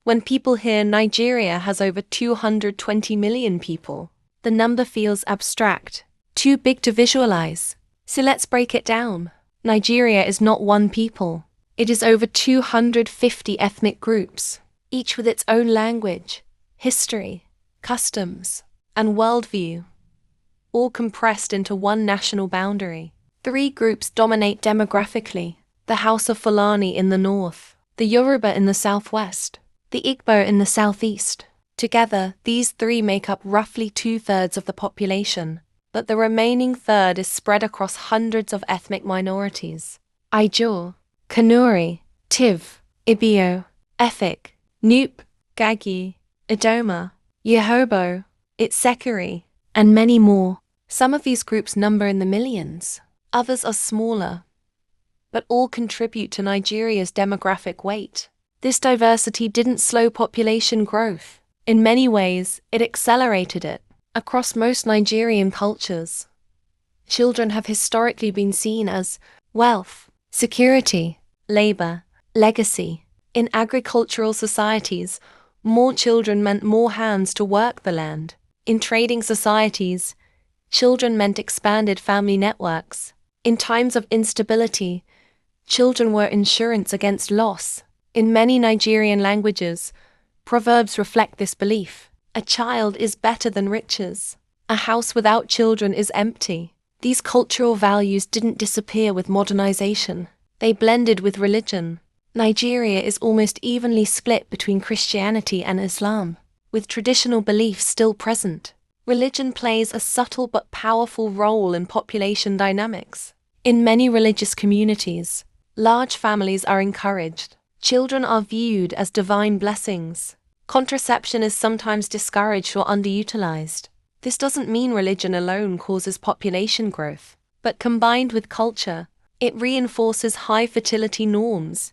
When people hear Nigeria has over 220 million people, the number feels abstract, too big to visualize. So let's break it down. Nigeria is not one people. It is over 250 ethnic groups, each with its own language, history, customs, and worldview, all compressed into one national boundary. 3 groups dominate demographically: the House of Fulani in the north, the Yoruba in the southwest, the Igbo in the southeast. Together, these 3 make up roughly 2/3 of the population, but the remaining third is spread across hundreds of ethnic minorities: Ijaw, Kanuri, Tiv, Ibio, Efik, Nupe, Gagi, Idoma, Yehobo, Itsekiri, and many more. Some of these groups number in the millions, others are smaller, but all contribute to Nigeria's demographic weight. This diversity didn't slow population growth. In many ways, it accelerated it. Across most Nigerian cultures, children have historically been seen as wealth, security, labor, legacy. In agricultural societies, more children meant more hands to work the land. In trading societies, children meant expanded family networks. In times of instability, children were insurance against loss. In many Nigerian languages, proverbs reflect this belief. A child is better than riches. A house without children is empty. These cultural values didn't disappear with modernization. They blended with religion. Nigeria is almost evenly split between Christianity and Islam, with traditional beliefs still present. Religion plays a subtle but powerful role in population dynamics. In many religious communities, large families are encouraged. Children are viewed as divine blessings. Contraception is sometimes discouraged or underutilized. This doesn't mean religion alone causes population growth, but combined with culture, it reinforces high fertility norms,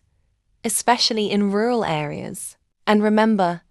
especially in rural areas. And remember,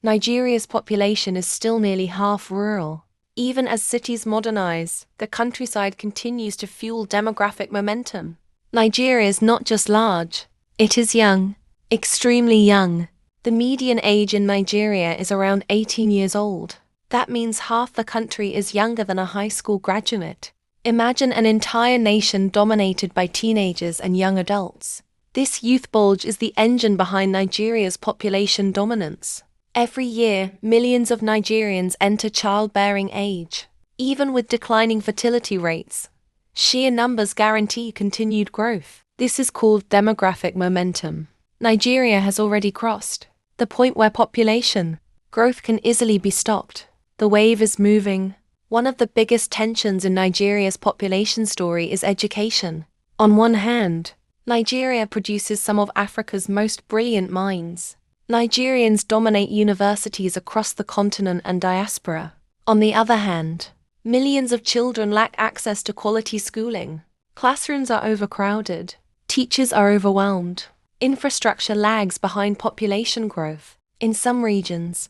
Nigeria's population is still nearly half rural. Even as cities modernize, the countryside continues to fuel demographic momentum. Nigeria is not just large, it is young, extremely young. The median age in Nigeria is around 18 years old. That means half the country is younger than a high school graduate. Imagine an entire nation dominated by teenagers and young adults. This youth bulge is the engine behind Nigeria's population dominance. Every year, millions of Nigerians enter childbearing age. Even with declining fertility rates, sheer numbers guarantee continued growth. This is called demographic momentum. Nigeria has already crossed the point where population growth can easily be stopped. The wave is moving. One of the biggest tensions in Nigeria's population story is education. On one hand, Nigeria produces some of Africa's most brilliant minds. Nigerians dominate universities across the continent and diaspora. On the other hand, millions of children lack access to quality schooling. Classrooms are overcrowded. Teachers are overwhelmed. Infrastructure lags behind population growth. In some regions,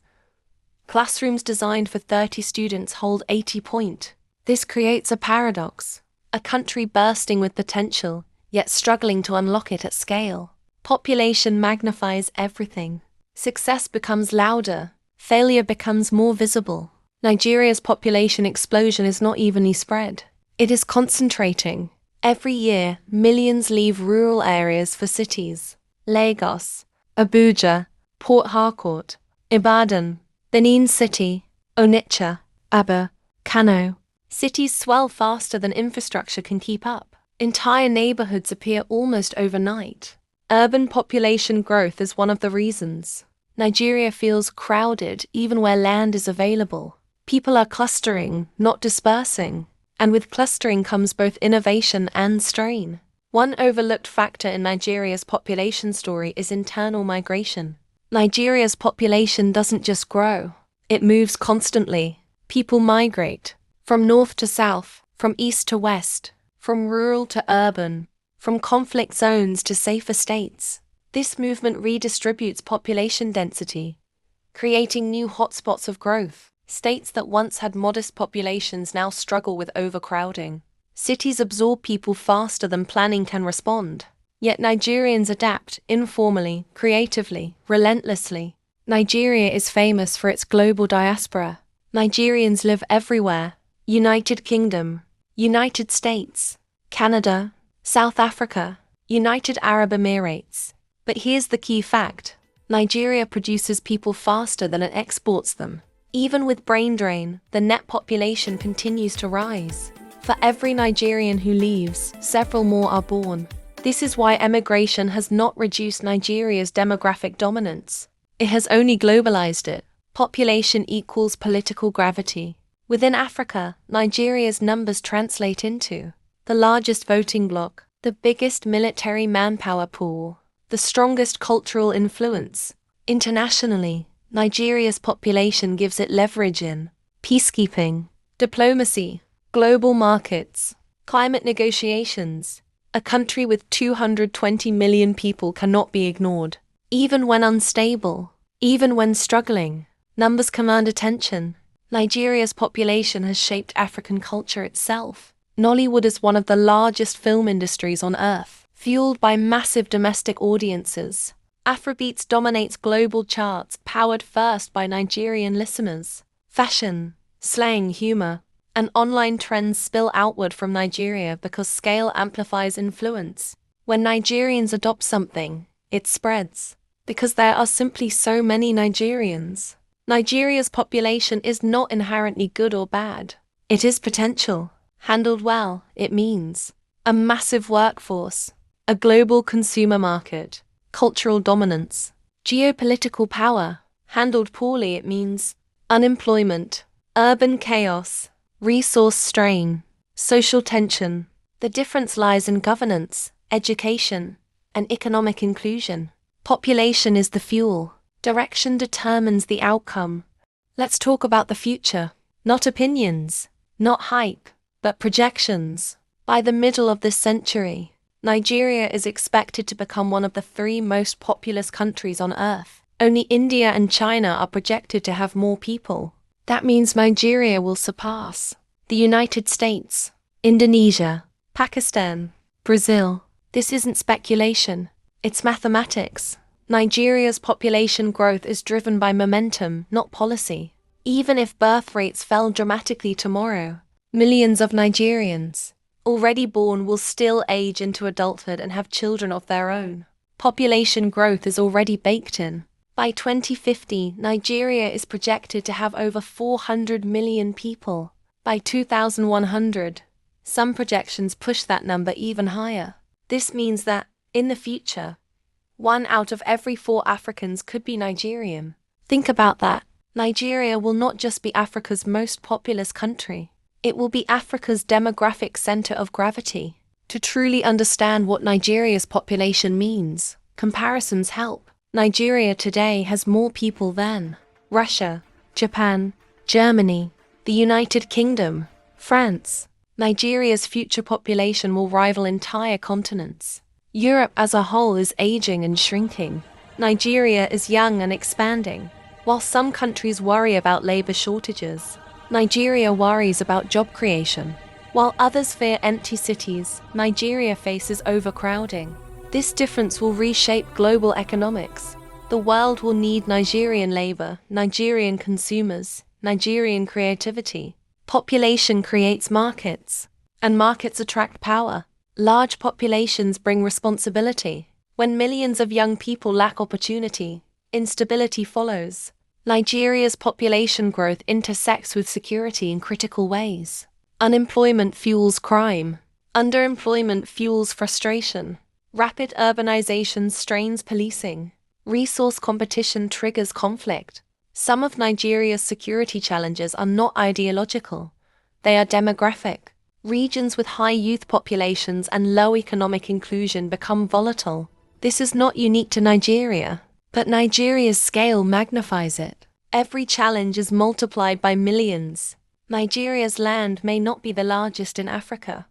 classrooms designed for 30 students hold 80 point. This creates a paradox. A country bursting with potential, yet struggling to unlock it at scale. Population magnifies everything. Success becomes louder. Failure becomes more visible. Nigeria's population explosion is not evenly spread. It is concentrating. Every year, millions leave rural areas for cities. Lagos, Abuja, Port Harcourt, Ibadan, Benin City, Onitsha, Aba, Kano. Cities swell faster than infrastructure can keep up. Entire neighborhoods appear almost overnight. Urban population growth is one of the reasons. Nigeria feels crowded even where land is available. People are clustering, not dispersing. And with clustering comes both innovation and strain. One overlooked factor in Nigeria's population story is internal migration. Nigeria's population doesn't just grow, it moves constantly. People migrate from north to south, from east to west, from rural to urban, from conflict zones to safer states. This movement redistributes population density, creating new hotspots of growth. States that once had modest populations now struggle with overcrowding. Cities absorb people faster than planning can respond. Yet Nigerians adapt informally, creatively, relentlessly. Nigeria is famous for its global diaspora. Nigerians live everywhere: United Kingdom, United States, Canada, South Africa, United Arab Emirates. But here's the key fact: Nigeria produces people faster than it exports them. Even with brain drain, the net population continues to rise. For every Nigerian who leaves, several more are born. This is why emigration has not reduced Nigeria's demographic dominance. It has only globalized it. Population equals political gravity. Within Africa, Nigeria's numbers translate into the largest voting bloc, the biggest military manpower pool, the strongest cultural influence. Internationally, Nigeria's population gives it leverage in peacekeeping, diplomacy, global markets, climate negotiations. A country with 220 million people cannot be ignored. Even when unstable, even when struggling, numbers command attention. Nigeria's population has shaped African culture itself. Nollywood is one of the largest film industries on earth, fueled by massive domestic audiences. Afrobeats dominates global charts, powered first by Nigerian listeners. Fashion, slang, humor, and online trends spill outward from Nigeria because scale amplifies influence. When Nigerians adopt something, it spreads. Because there are simply so many Nigerians. Nigeria's population is not inherently good or bad. It is potential. Handled well, it means a massive workforce, a global consumer market, cultural dominance, geopolitical power. Handled poorly, it means unemployment, urban chaos, resource strain, social tension. The difference lies in governance, education, and economic inclusion. Population is the fuel. Direction determines the outcome. Let's talk about the future. Not opinions, not hype, but projections. By the middle of this century, Nigeria is expected to become one of the 3 most populous countries on Earth. Only India and China are projected to have more people. That means Nigeria will surpass the United States, Indonesia, Pakistan, Brazil. This isn't speculation, it's mathematics. Nigeria's population growth is driven by momentum, not policy. Even if birth rates fell dramatically tomorrow, millions of Nigerians already born will still age into adulthood and have children of their own. Population growth is already baked in. By 2050, Nigeria is projected to have over 400 million people. By 2100, some projections push that number even higher. This means that, in the future, 1 out of every 4 Africans could be Nigerian. Think about that. Nigeria will not just be Africa's most populous country. It will be Africa's demographic center of gravity. To truly understand what Nigeria's population means, comparisons help. Nigeria today has more people than Russia, Japan, Germany, the United Kingdom, France. Nigeria's future population will rival entire continents. Europe as a whole is aging and shrinking. Nigeria is young and expanding. While some countries worry about labor shortages, Nigeria worries about job creation. While others fear empty cities, Nigeria faces overcrowding. This difference will reshape global economics. The world will need Nigerian labor, Nigerian consumers, Nigerian creativity. Population creates markets, and markets attract power. Large populations bring responsibility. When millions of young people lack opportunity, instability follows. Nigeria's population growth intersects with security in critical ways. Unemployment fuels crime. Underemployment fuels frustration. Rapid urbanization strains policing. Resource competition triggers conflict. Some of Nigeria's security challenges are not ideological. They are demographic. Regions with high youth populations and low economic inclusion become volatile. This is not unique to Nigeria, but Nigeria's scale magnifies it. Every challenge is multiplied by millions. Nigeria's land may not be the largest in Africa,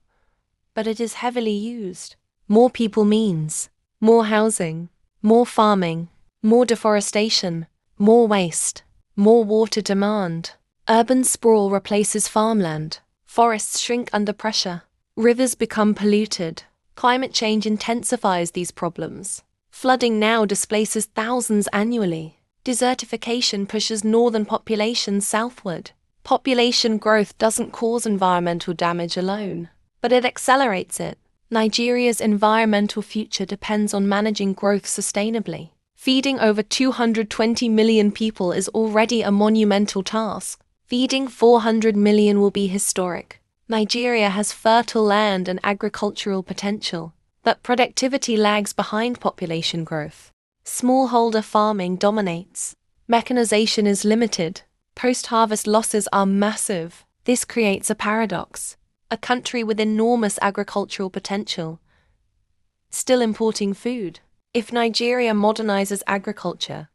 but it is heavily used. More people means more housing, more farming, more deforestation, more waste, more water demand. Urban sprawl replaces farmland. Forests shrink under pressure. Rivers become polluted. Climate change intensifies these problems. Flooding now displaces thousands annually. Desertification pushes northern populations southward. Population growth doesn't cause environmental damage alone, but it accelerates it. Nigeria's environmental future depends on managing growth sustainably. Feeding over 220 million people is already a monumental task. Feeding 400 million will be historic. Nigeria has fertile land and agricultural potential, but productivity lags behind population growth. Smallholder farming dominates. Mechanization is limited. Post-harvest losses are massive. This creates a paradox. A country with enormous agricultural potential, still importing food. If Nigeria modernizes agriculture,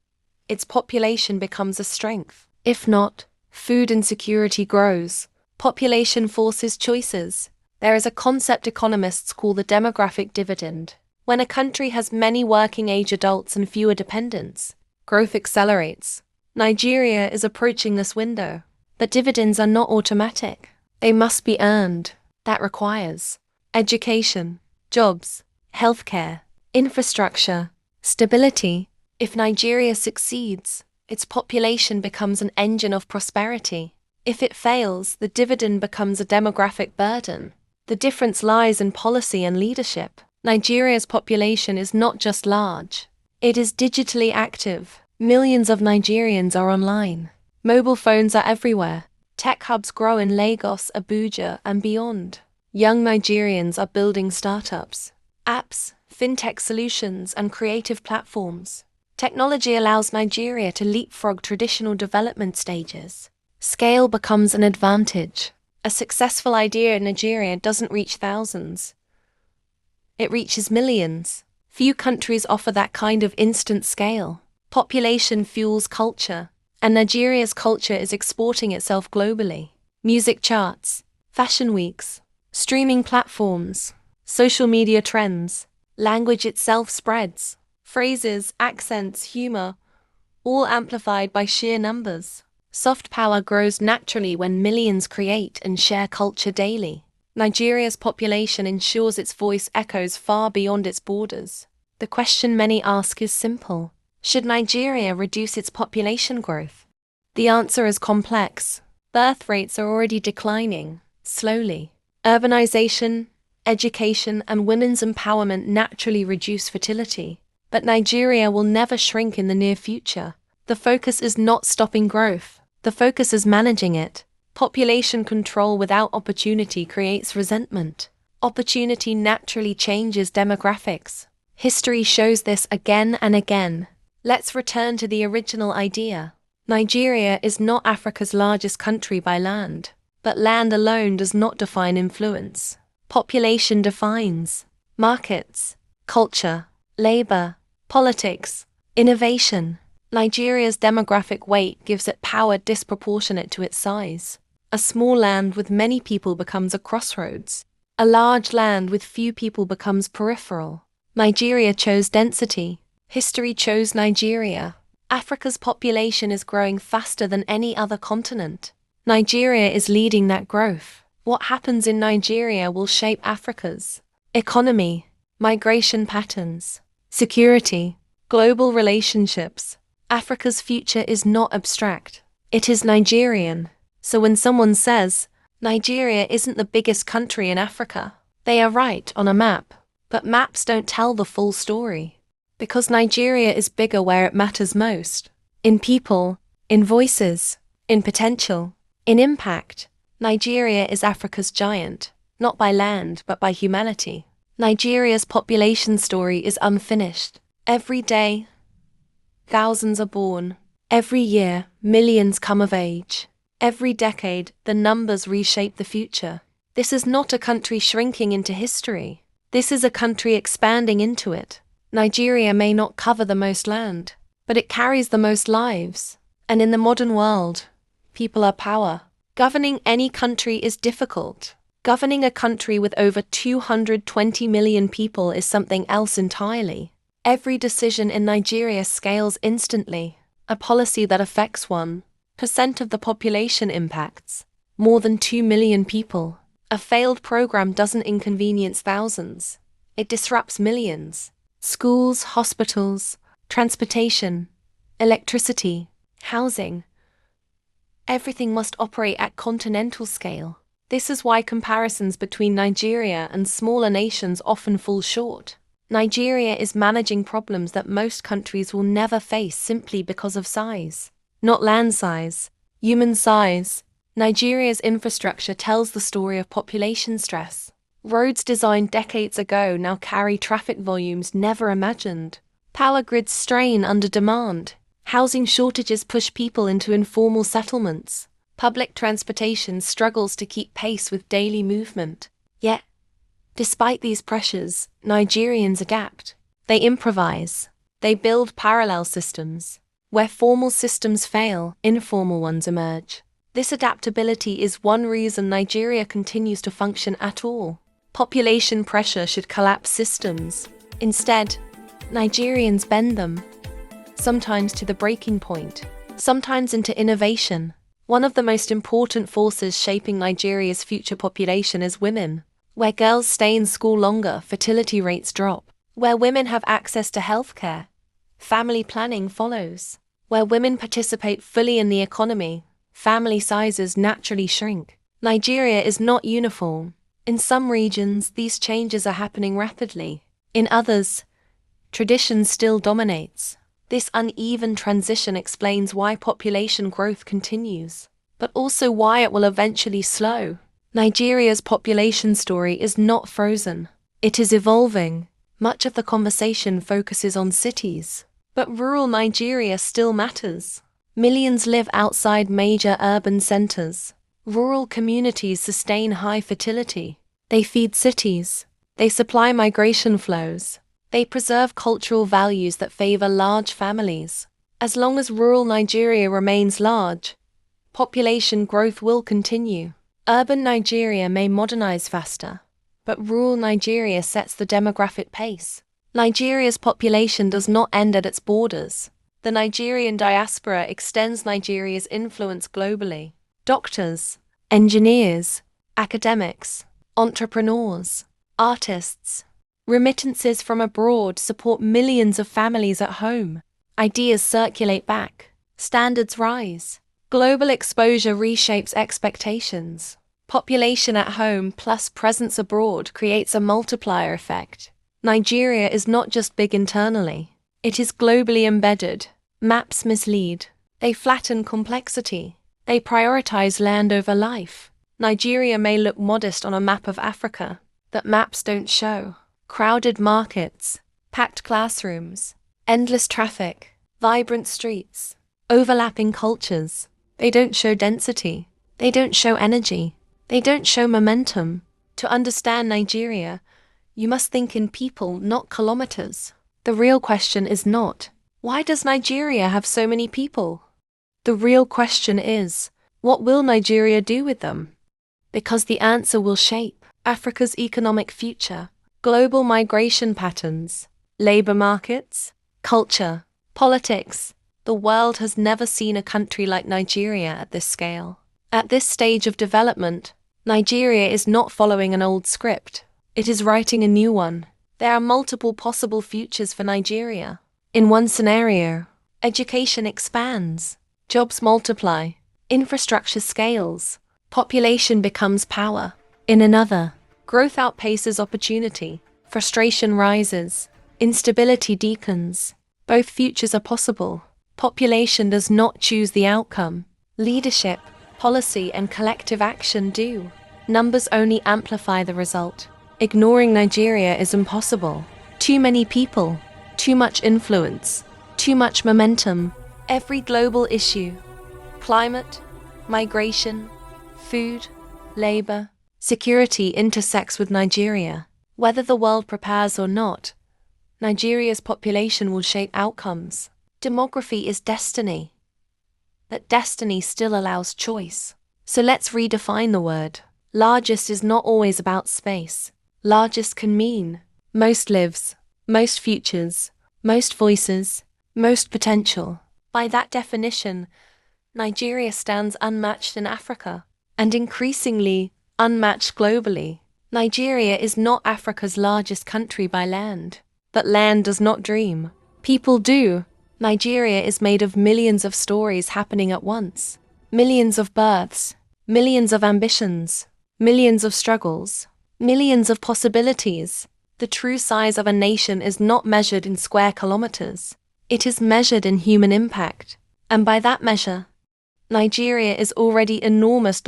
its population becomes a strength. If not, food insecurity grows. Population forces choices. There is a concept economists call the demographic dividend. When a country has many working-age adults and fewer dependents, growth accelerates. Nigeria is approaching this window. But dividends are not automatic. They must be earned. That requires education, jobs, healthcare, infrastructure, stability. If Nigeria succeeds, its population becomes an engine of prosperity. If it fails, the dividend becomes a demographic burden. The difference lies in policy and leadership. Nigeria's population is not just large. It is digitally active. Millions of Nigerians are online. Mobile phones are everywhere. Tech hubs grow in Lagos, Abuja, and beyond. Young Nigerians are building startups, apps, fintech solutions, and creative platforms. Technology allows Nigeria to leapfrog traditional development stages. Scale becomes an advantage. A successful idea in Nigeria doesn't reach thousands. It reaches millions. Few countries offer that kind of instant scale. Population fuels culture, and Nigeria's culture is exporting itself globally. Music charts, fashion weeks, streaming platforms, social media trends, language itself spreads. Phrases, accents, humor, all amplified by sheer numbers. Soft power grows naturally when millions create and share culture daily. Nigeria's population ensures its voice echoes far beyond its borders. The question many ask is simple. Should Nigeria reduce its population growth? The answer is complex. Birth rates are already declining, slowly. Urbanization, education, and women's empowerment naturally reduce fertility. But Nigeria will never shrink in the near future. The focus is not stopping growth. The focus is managing it. Population control without opportunity creates resentment. Opportunity naturally changes demographics. History shows this again and again. Let's return to the original idea. Nigeria is not Africa's largest country by land, but land alone does not define influence. Population defines. Markets, culture, labor, politics, innovation. Nigeria's demographic weight gives it power disproportionate to its size. A small land with many people becomes a crossroads. A large land with few people becomes peripheral. Nigeria chose density. History chose Nigeria. Africa's population is growing faster than any other continent. Nigeria is leading that growth. What happens in Nigeria will shape Africa's economy, migration patterns, security, global relationships. Africa's future is not abstract. It is Nigerian. So when someone says, Nigeria isn't the biggest country in Africa, they are right on a map. But maps don't tell the full story. Because Nigeria is bigger where it matters most. In people, in voices, in potential, in impact. Nigeria is Africa's giant, not by land but by humanity. Nigeria's population story is unfinished. Every day, thousands are born. Every year, millions come of age. Every decade, the numbers reshape the future. This is not a country shrinking into history. This is a country expanding into it. Nigeria may not cover the most land, but it carries the most lives. And in the modern world, people are power. Governing any country is difficult. Governing a country with over 220 million people is something else entirely. Every decision in Nigeria scales instantly. A policy that affects 1% of the population impacts more than 2 million people. A failed program doesn't inconvenience thousands. It disrupts millions. Schools, hospitals, transportation, electricity, housing. Everything must operate at continental scale. This is why comparisons between Nigeria and smaller nations often fall short. Nigeria is managing problems that most countries will never face simply because of size. Not land size, human size. Nigeria's infrastructure tells the story of population stress. Roads designed decades ago now carry traffic volumes never imagined. Power grids strain under demand. Housing shortages push people into informal settlements. Public transportation struggles to keep pace with daily movement. Yet, despite these pressures, Nigerians adapt. They improvise. They build parallel systems. Where formal systems fail, informal ones emerge. This adaptability is one reason Nigeria continues to function at all. Population pressure should collapse systems. Instead, Nigerians bend them. Sometimes to the breaking point, sometimes into innovation. One of the most important forces shaping Nigeria's future population is women. Where girls stay in school longer, fertility rates drop. Where women have access to healthcare, family planning follows. Where women participate fully in the economy, family sizes naturally shrink. Nigeria is not uniform. In some regions, these changes are happening rapidly. In others, tradition still dominates. This uneven transition explains why population growth continues, but also why it will eventually slow. Nigeria's population story is not frozen. It is evolving. Much of the conversation focuses on cities, but rural Nigeria still matters. Millions live outside major urban centers. Rural communities sustain high fertility. They feed cities. They supply migration flows. They preserve cultural values that favor large families. As long as rural Nigeria remains large, population growth will continue. Urban Nigeria may modernize faster, but rural Nigeria sets the demographic pace. Nigeria's population does not end at its borders. The Nigerian diaspora extends Nigeria's influence globally. Doctors, engineers, academics, entrepreneurs, artists. Remittances from abroad support millions of families at home. Ideas circulate back. Standards rise. Global exposure reshapes expectations. Population at home plus presence abroad creates a multiplier effect. Nigeria is not just big internally. It is globally embedded. Maps mislead. They flatten complexity. They prioritize land over life. Nigeria may look modest on a map of Africa, that maps don't show. Crowded markets, packed classrooms, endless traffic, vibrant streets, overlapping cultures. They don't show density. They don't show energy. They don't show momentum. To understand Nigeria, you must think in people, not kilometers. The real question is not, why does Nigeria have so many people? The real question is, what will Nigeria do with them? Because the answer will shape Africa's economic future. Global migration patterns, labor markets, culture, politics. The world has never seen a country like Nigeria at this scale. At this stage of development, Nigeria is not following an old script. It is writing a new one. There are multiple possible futures for Nigeria. In one scenario, education expands, jobs multiply, infrastructure scales, population becomes power. In another, growth outpaces opportunity, frustration rises, instability deepens. Both futures are possible. Population does not choose the outcome. Leadership, policy, and collective action do. Numbers only amplify the result. Ignoring Nigeria is impossible. Too many people, too much influence, too much momentum. Every global issue, climate, migration, food, labor, security intersects with Nigeria. Whether the world prepares or not, Nigeria's population will shape outcomes. Demography is destiny. But destiny still allows choice. So let's redefine the word. Largest is not always about space. Largest can mean most lives, most futures, most voices, most potential. By that definition, Nigeria stands unmatched in Africa, and increasingly unmatched globally. Nigeria is not Africa's largest country by land. But land does not dream. People do. Nigeria is made of millions of stories happening at once. Millions of births, millions of ambitions, millions of struggles, millions of possibilities. The true size of a nation is not measured in square kilometers. It is measured in human impact. And by that measure, Nigeria is already enormous,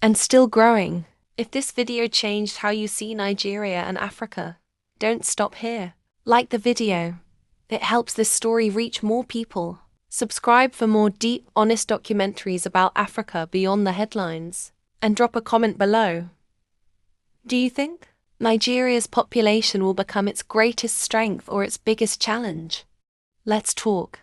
and still growing. If this video changed how you see Nigeria and Africa, don't stop here. Like the video. It helps this story reach more people. Subscribe for more deep, honest documentaries about Africa beyond the headlines. And drop a comment below. Do you think Nigeria's population will become its greatest strength or its biggest challenge? Let's talk.